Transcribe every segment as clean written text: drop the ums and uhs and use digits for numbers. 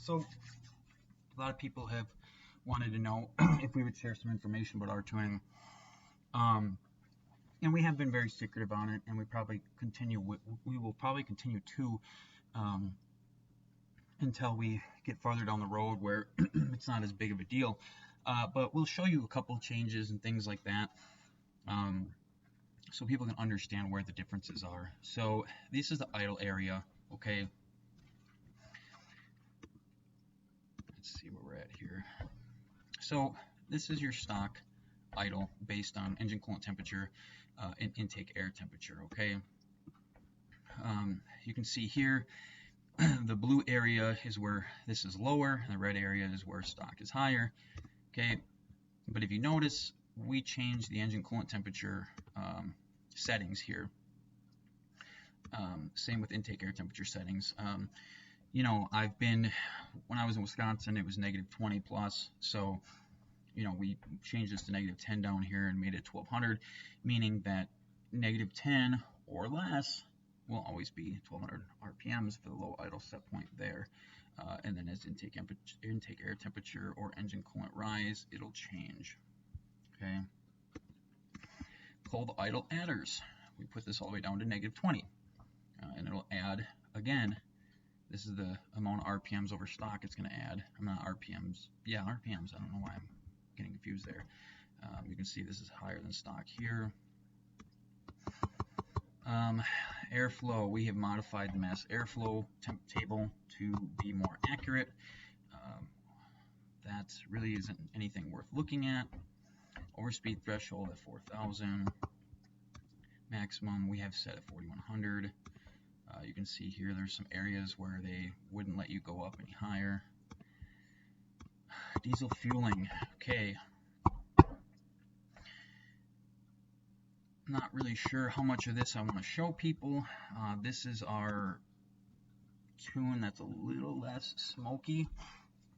So a lot of people have wanted to know if we would share some information about our tuning. And we have been very secretive on it, and we will probably continue to until we get farther down the road where it's not as big of a deal. But we'll show you a couple changes and things like that, so people can understand where the differences are. So this is the idle area, okay? Let's see where we're at here. So this is your stock idle based on engine coolant temperature and intake air temperature, okay? You can see here the blue area is where this is lower, and the red area is where stock is higher, okay? But if you notice, we changed the engine coolant temperature settings here. Same with intake air temperature settings. You know, when I was in Wisconsin, it was -20 plus, so you know, we changed this to -10 down here and made it 1200, meaning that -10 or less will always be 1200 RPMs for the low idle set point there. And then as intake air temperature or engine coolant rise, it'll change. Okay. Cold idle adders. We put this all the way down to -20, and it'll add again. This is the amount of RPMs over stock it's going to add. I'm not RPMs. Yeah, RPMs. I don't know why I'm getting confused there. You can see this is higher than stock here. Airflow, we have modified the mass airflow temp table to be more accurate. That really isn't anything worth looking at. Overspeed threshold at 4,000. Maximum we have set at 4,100. You can see here there's some areas where they wouldn't let you go up any higher. Diesel fueling, okay. Not really sure how much of this I want to show people. This is our tune that's a little less smoky.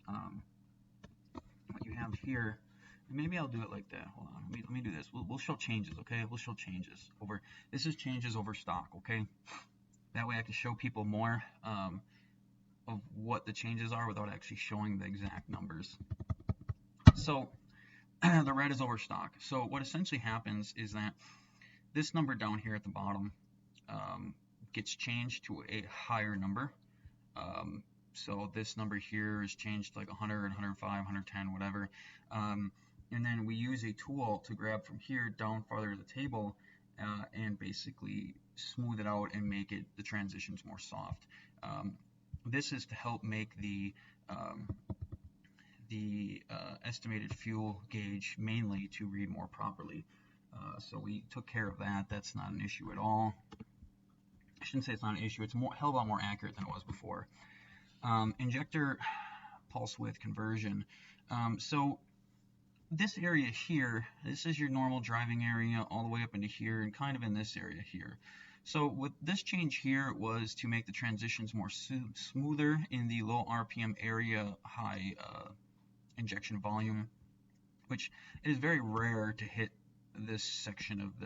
What you have here, maybe I'll do it like that. Hold on, let me do this. We'll show changes, okay? We'll show changes over. This is changes over stock, okay? That way I can show people more of what the changes are without actually showing the exact numbers. So the red is over stock. So what essentially happens is that this number down here at the bottom gets changed to a higher number. So this number here is changed to like 100, 105, 110, whatever. And then we use a tool to grab from here down farther to the table and basically smooth it out and make the transitions more soft. This is to help make the estimated fuel gauge mainly to read more properly. So we took care of that. That's not an issue at all. I shouldn't say it's not an issue. It's a hell of a lot more accurate than it was before. Injector pulse width conversion. So this area here, this is your normal driving area all the way up into here and kind of in this area here. So with this change here was to make the transitions more smoother in the low RPM area, high injection volume, which is very rare to hit this section of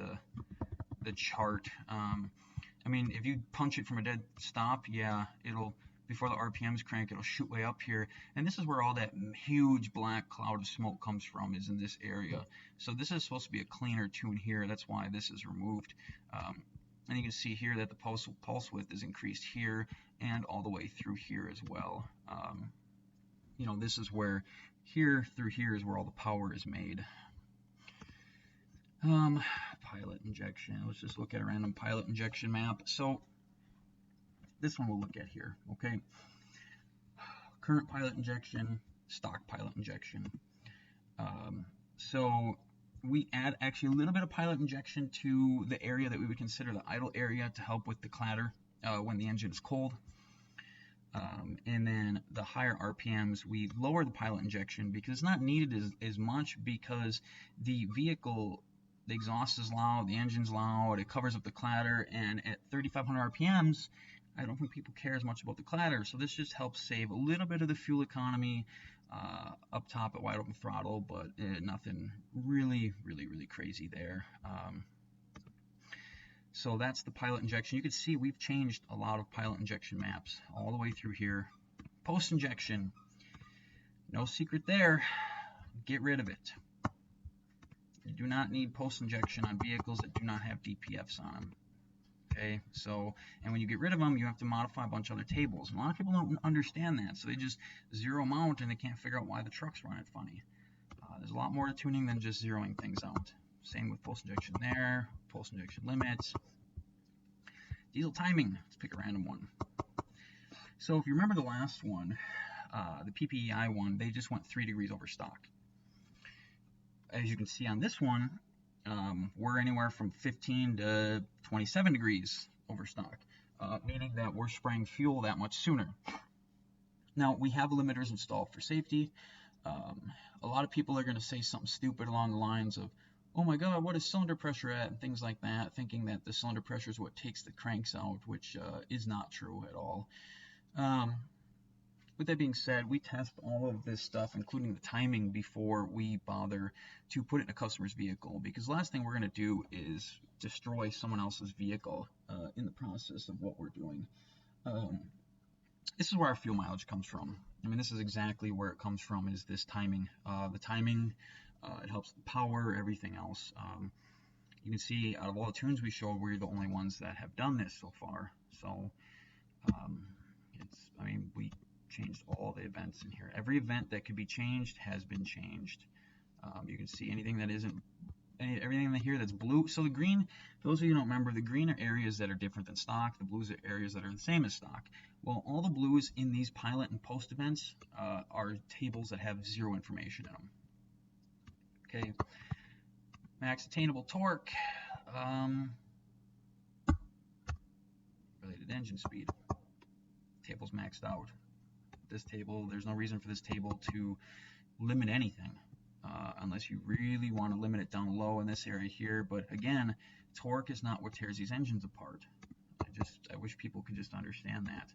the chart. I mean, if you punch it from a dead stop, yeah, it'll, before the RPMs crank, it'll shoot way up here. And this is where all that huge black cloud of smoke comes from, is in this area. So this is supposed to be a cleaner tune here. That's why this is removed. And you can see here that the pulse width is increased here and all the way through here as well. You know, this is where here through here is where all the power is made. Pilot injection. Let's just look at a random pilot injection map. So this one we'll look at here, okay? Current pilot injection, stock pilot injection. So we add actually a little bit of pilot injection to the area that we would consider the idle area to help with the clatter when the engine is cold. And then the higher RPMs, we lower the pilot injection because it's not needed as much, because the vehicle, the exhaust is loud, the engine's loud, it covers up the clatter, and at 3,500 RPMs, I don't think people care as much about the clatter. So this just helps save a little bit of the fuel economy up top at wide open throttle, but nothing really crazy there. So that's the pilot injection. You can see we've changed a lot of pilot injection maps all the way through here. Post-injection, no secret there. Get rid of it. You do not need post-injection on vehicles that do not have DPFs on them. Okay, so, and when you get rid of them, you have to modify a bunch of other tables. A lot of people don't understand that, so they just zero them out and they can't figure out why the truck's running funny. There's a lot more to tuning than just zeroing things out. Same with post-injection there, post-injection limits. Diesel timing, let's pick a random one. So if you remember the last one, the PPEI one, they just went 3 degrees over stock. As you can see on this one, we're anywhere from 15 to 27 degrees over stock, meaning that we're spraying fuel that much sooner. Now, we have limiters installed for safety. A lot of people are going to say something stupid along the lines of, oh my god, what is cylinder pressure at, and things like that, thinking that the cylinder pressure is what takes the cranks out, which is not true at all. With that being said, we test all of this stuff, including the timing, before we bother to put it in a customer's vehicle, because the last thing we're going to do is destroy someone else's vehicle in the process of what we're doing. This is where our fuel mileage comes from. I mean, this is exactly where it comes from, is this timing. The timing, it helps the power, everything else. You can see out of all the tunes we showed, we're the only ones that have done this so far. So, I mean, we changed all the events in here. Every event that could be changed has been changed. You can see anything that isn't, everything in here that's blue. So the green, those of you who don't remember, the green are areas that are different than stock. The blues are areas that are the same as stock. Well, all the blues in these pilot and post events are tables that have 0 information in them. Okay, max attainable torque, related engine speed. Table's maxed out. This table, there's no reason for this table to limit anything unless you really want to limit it down low in this area here. But again, torque is not what tears these engines apart. I wish people could just understand that.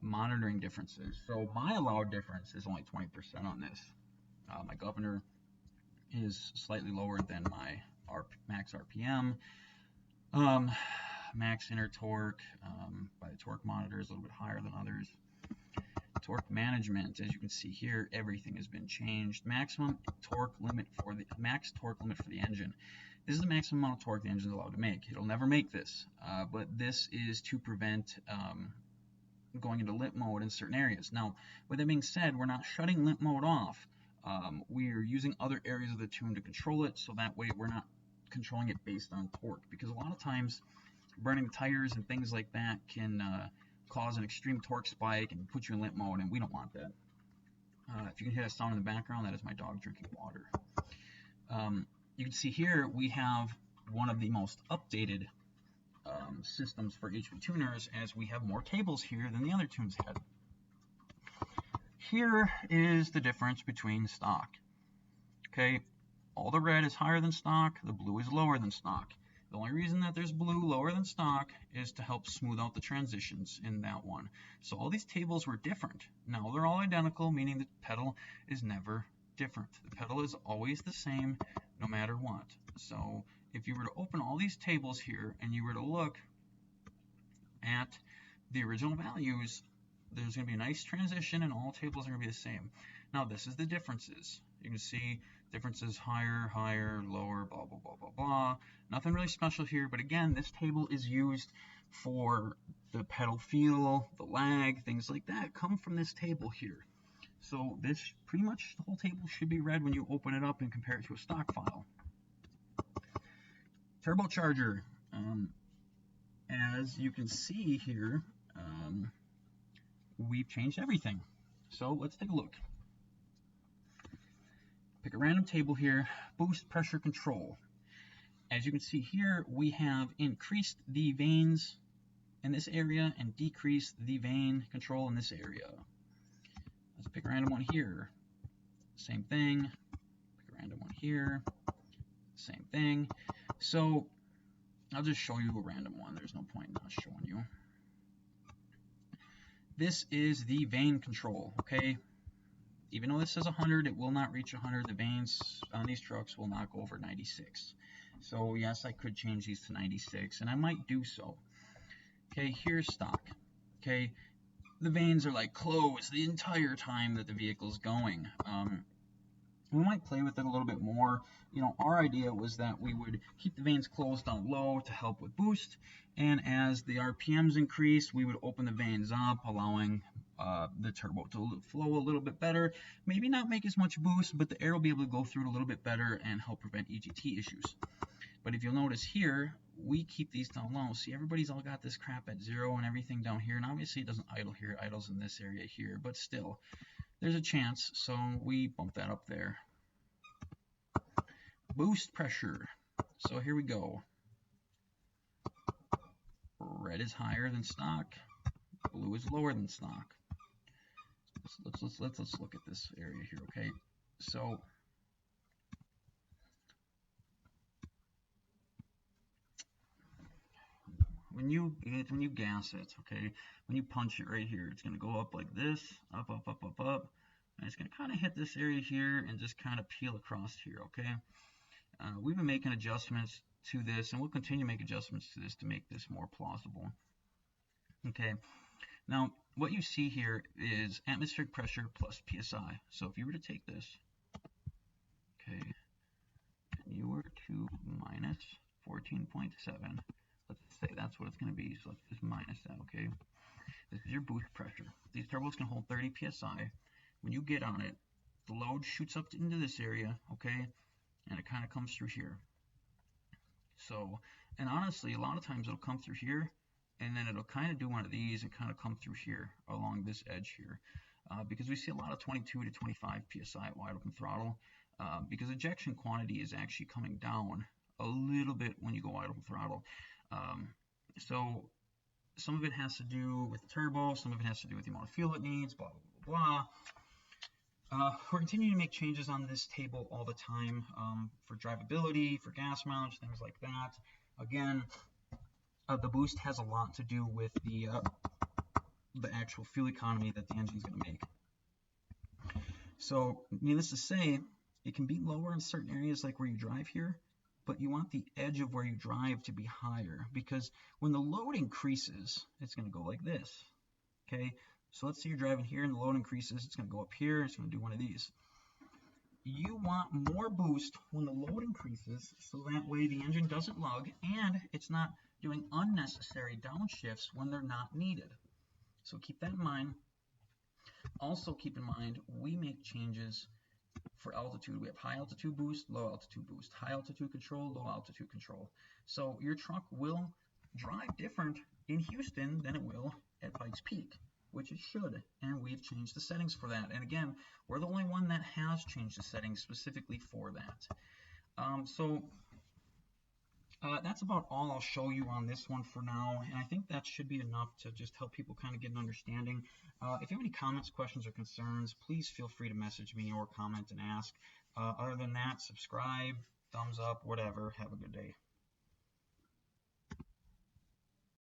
Monitoring differences. So my allowed difference is only 20% on this. My governor is slightly lower than my max RPM. Max inner torque by the torque monitor is a little bit higher than others. Torque management, as you can see here, everything has been changed. Maximum torque limit for the max torque limit for the engine. This is the maximum amount of torque the engine is allowed to make. It'll never make this, but this is to prevent going into limp mode in certain areas. Now, with that being said, we're not shutting limp mode off. We're using other areas of the tune to control it, so that way we're not controlling it based on torque, because a lot of times burning the tires and things like that can cause an extreme torque spike and put you in limp mode, and we don't want that. If you can hear that sound in the background, that is my dog drinking water. You can see here we have one of the most updated systems for HP tuners, as we have more tables here than the other tunes had. Here is the difference between stock. Okay, all the red is higher than stock, the blue is lower than stock. The only reason that there's blue lower than stock is to help smooth out the transitions in that one. So all these tables were different. Now they're all identical, meaning the pedal is never different. The pedal is always the same no matter what. So if you were to open all these tables here and you were to look at the original values, there's going to be a nice transition and all tables are going to be the same. Now this is the differences. You can see differences higher, higher, lower, blah, blah, blah, blah, blah. Nothing really special here, but again, this table is used for the pedal feel, the lag, things like that come from this table here. So this, pretty much the whole table should be read when you open it up and compare it to a stock file. Turbocharger. As you can see here, we've changed everything. So let's take a look. Pick a random table here, boost pressure control. As you can see here, we have increased the vanes in this area and decreased the vane control in this area. Let's pick a random one here. Same thing. Pick a random one here. Same thing. So I'll just show you a random one. There's no point in not showing you. This is the vane control, okay? Even though this says 100, it will not reach 100. The vanes on these trucks will not go over 96. So yes, I could change these to 96, and I might do so. Okay, here's stock. Okay, the vanes are like closed the entire time that the vehicle's going. We might play with it a little bit more. You know, our idea was that we would keep the vanes closed down low to help with boost, and as the RPMs increase, we would open the vanes up, allowing the turbo to flow a little bit better. Maybe not make as much boost, but the air will be able to go through it a little bit better and help prevent EGT issues. But if you'll notice here, we keep these down low. See, everybody's all got this crap at 0 and everything down here, and obviously it doesn't idle here, it idles in this area here, but still, there's a chance, so we bump that up there. Boost pressure. So here we go. Red is higher than stock. Blue is lower than stock. Let's look at this area here, okay? So when you gas it, okay, when you punch it right here, it's going to go up like this, up, up, up, up, up, and it's going to kind of hit this area here and just kind of peel across here, okay? We've been making adjustments to this, and we'll continue to make adjustments to this to make this more plausible. Okay, now what you see here is atmospheric pressure plus PSI. So if you were to take this, okay, and you were to minus 14.7, let's say that's what it's going to be, so let's just minus that, okay? This is your boost pressure. These turbos can hold 30 PSI. When you get on it, the load shoots up into this area, okay, and it kind of comes through here. So, and honestly, a lot of times it'll come through here, and then it'll kind of do one of these and kind of come through here along this edge here, because we see a lot of 22 to 25 psi at wide open throttle, because ejection quantity is actually coming down a little bit when you go wide open throttle. So some of it has to do with the turbo, some of it has to do with the amount of fuel it needs, blah, blah, blah, blah. We're continuing to make changes on this table all the time, for drivability, for gas mileage, things like that. Again, the boost has a lot to do with the actual fuel economy that the engine is going to make. So, needless to say, it can be lower in certain areas like where you drive here, but you want the edge of where you drive to be higher, because when the load increases, it's going to go like this, okay? So let's say you're driving here and the load increases, it's going to go up here, it's going to do one of these. You want more boost when the load increases, so that way the engine doesn't lug and it's not doing unnecessary downshifts when they're not needed. So keep that in mind. Also keep in mind, we make changes for altitude. We have high altitude boost, low altitude boost, high altitude control, low altitude control. So your truck will drive different in Houston than it will at Pikes Peak, which it should, and we've changed the settings for that. And again, we're the only one that has changed the settings specifically for that. That's about all I'll show you on this one for now, and I think that should be enough to just help people kind of get an understanding. If you have any comments, questions, or concerns, please feel free to message me or comment and ask. Other than that, subscribe, thumbs up, whatever. Have a good day.